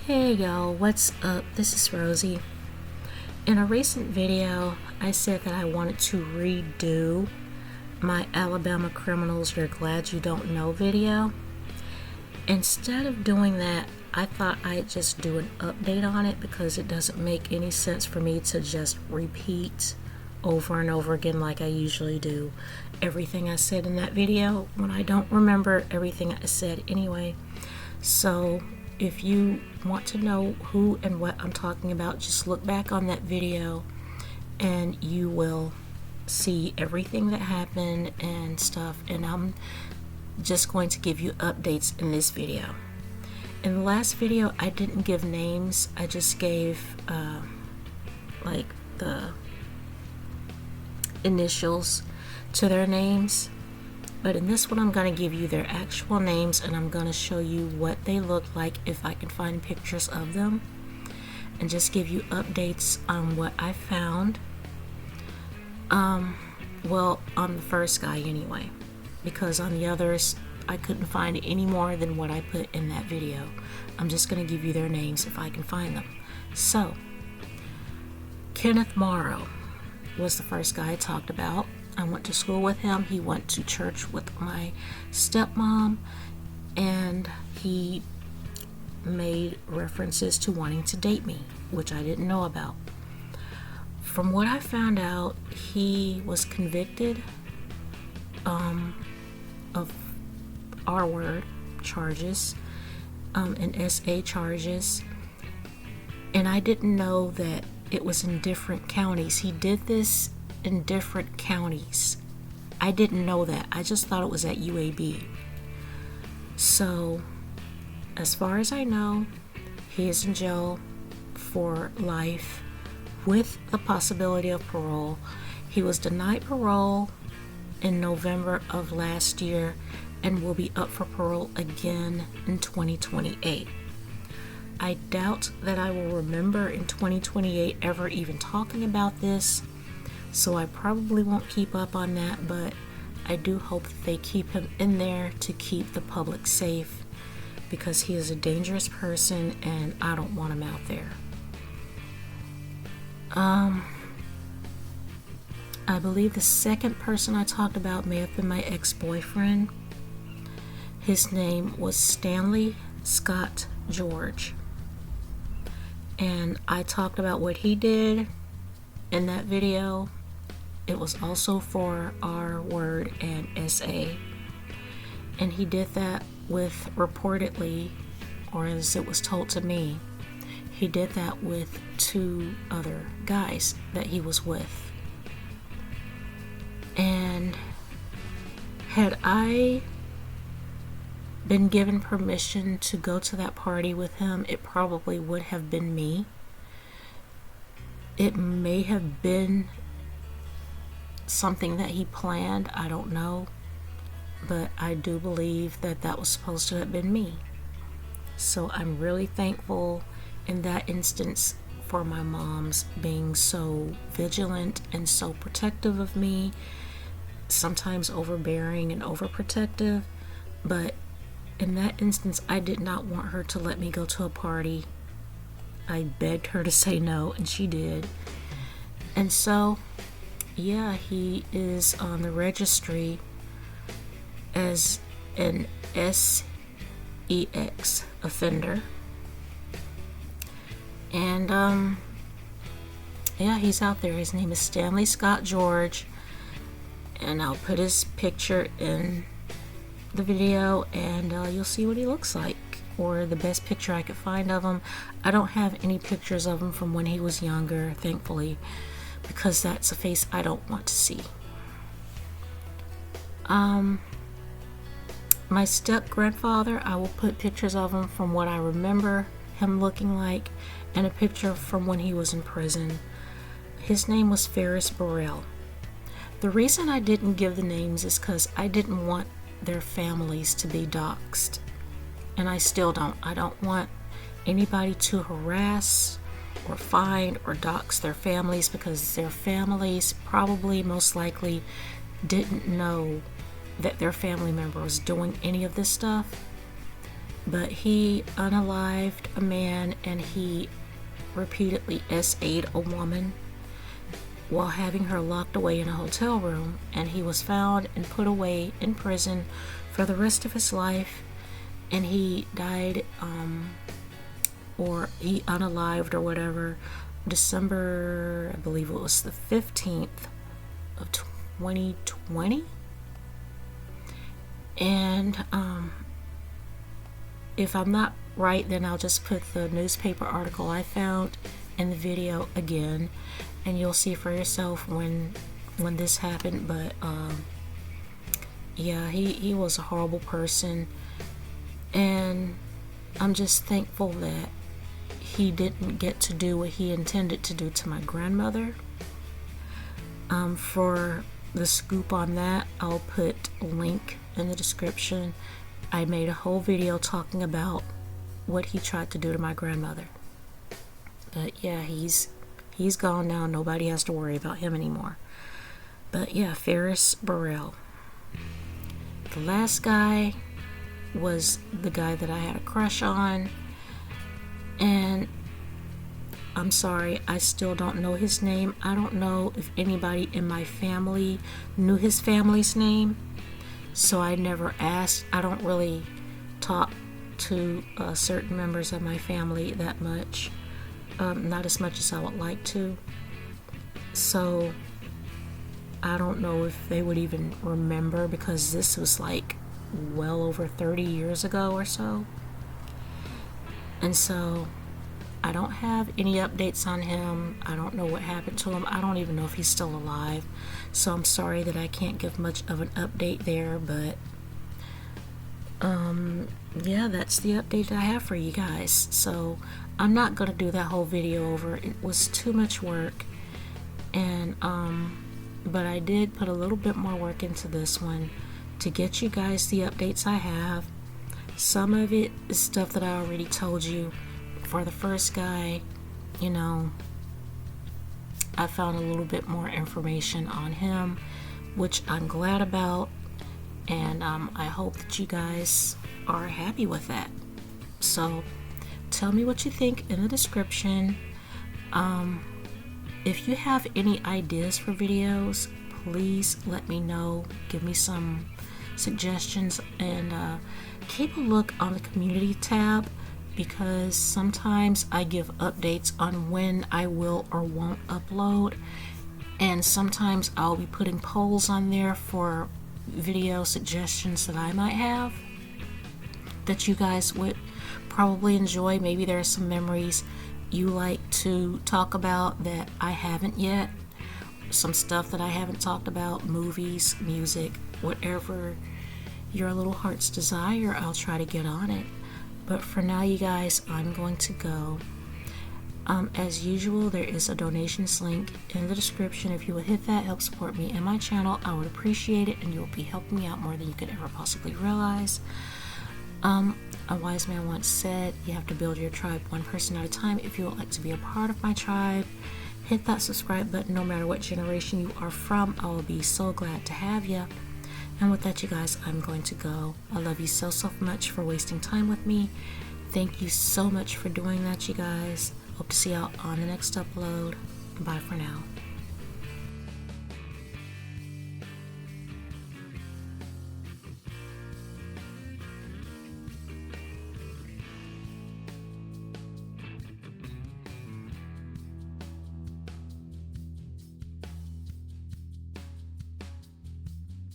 Hey y'all, what's up? This is Rosie. In a recent video, I said that I wanted to redo my Alabama Criminals You're Glad You Don't Know video. Instead of doing that, I thought I'd just do an update on it because it doesn't make any sense for me to just repeat over and over again like I usually do everything I said in that video when I don't remember everything I said anyway. So if you want to know who and what I'm talking about, just look back on that video and you will see everything that happened and stuff. And I'm just going to give you updates in this video. In the last video, I didn't give names. I just gave like the initials to their names. But in this one, I'm going to give you their actual names and I'm going to show you what they look like if I can find pictures of them, and just give you updates on what I found. Well, on the first guy anyway, because on the others, I couldn't find any more than what I put in that video. I'm just going to give you their names if I can find them. So, Kenneth Morrow was the first guy I talked about. I went to school with him. He went to church with my stepmom, and he made references to wanting to date me, which I didn't know about. From what I found out, he was convicted of R-word charges and SA charges, and I didn't know that it was in different counties. He did this in different counties. I didn't know that. I just thought it was at UAB. So, as far as I know, he is in jail for life with the possibility of parole. He was denied parole in November of last year and will be up for parole again in 2028. I doubt that I will remember in 2028 ever even talking about this, so I probably won't keep up on that, but I do hope that they keep him in there to keep the public safe, because he is a dangerous person and I don't want him out there. I believe the second person I talked about may have been my ex-boyfriend. His name was Stanley Scott George, and I talked about what he did in that video. It was also for R-word and SA, and he did that with, reportedly, or as it was told to me, he did that with 2 other guys that he was with. And had I been given permission to go to that party with him, it probably would have been me. It may have been something that he planned, I don't know, but I do believe that that was supposed to have been me. So I'm really thankful in that instance for my mom's being so vigilant and so protective of me, sometimes overbearing and overprotective, but in that instance I did not want her to let me go to a party. I begged her to say no, and she did. And so yeah, he is on the registry as an SEX offender. And yeah, he's out there. His name is Stanley Scott George, and I'll put his picture in the video and you'll see what he looks like, or the best picture I could find of him. I don't have any pictures of him from when he was younger, thankfully, because that's a face I don't want to see. My step-grandfather, I will put pictures of him from what I remember him looking like, and a picture from when he was in prison. His name was Ferris Burrell. The reason I didn't give the names is because I didn't want their families to be doxxed, and I still don't. I don't want anybody to harass or find or dox their families, because their families probably most likely didn't know that their family member was doing any of this stuff. but he unalived a man and he repeatedly SA'd a woman while having her locked away in a hotel room, and he was found and put away in prison for the rest of his life. And he died, or he unalived or whatever, December, I believe it was the 15th of 2020. And if I'm not right, then I'll just put the newspaper article I found in the video again, and you'll see for yourself when this happened. But yeah, he was a horrible person, and I'm just thankful that he didn't get to do what he intended to do to my grandmother. For the scoop on that, I'll put a link in the description. I made a whole video talking about what he tried to do to my grandmother. But yeah, he's gone now. Nobody has to worry about him anymore. But yeah, Ferris Burrell. The last guy was the guy that I had a crush on, and I'm sorry, I still don't know his name. I don't know if anybody in my family knew his family's name, so I never asked. I don't really talk to certain members of my family that much, not as much as I would like to. So I don't know if they would even remember, because this was like well over 30 years ago or so. And so I don't have any updates on him. I don't know what happened to him. I don't even know if he's still alive. So I'm sorry that I can't give much of an update there, but yeah, that's the update I have for you guys. So I'm not gonna do that whole video over. It was too much work, and but I did put a little bit more work into this one to get you guys the updates I have. Some of it is stuff that I already told you. For the first guy, you know, I found a little bit more information on him, which I'm glad about, and I hope that you guys are happy with that. So tell me what you think in the description. If you have any ideas for videos, please let me know. Give me some suggestions, and keep a look on the community tab, because sometimes I give updates on when I will or won't upload, and sometimes I'll be putting polls on there for video suggestions that I might have that you guys would probably enjoy. Maybe there are some memories you like to talk about that I haven't yet, some stuff that I haven't talked about, movies, music, whatever your little heart's desire, I'll try to get on it. But for now, you guys, I'm going to go. As usual, there is a donations link in the description. If you would hit that, help support me and my channel, I would appreciate it, and you'll be helping me out more than you could ever possibly realize. A wise man once said, you have to build your tribe one person at a time. If you would like to be a part of my tribe, hit that subscribe button. No matter what generation you are from, I will be so glad to have you. And with that, you guys, I'm going to go. I love you so much for wasting time with me. Thank you so much for doing that, you guys. Hope to see you out on the next upload. Bye for now.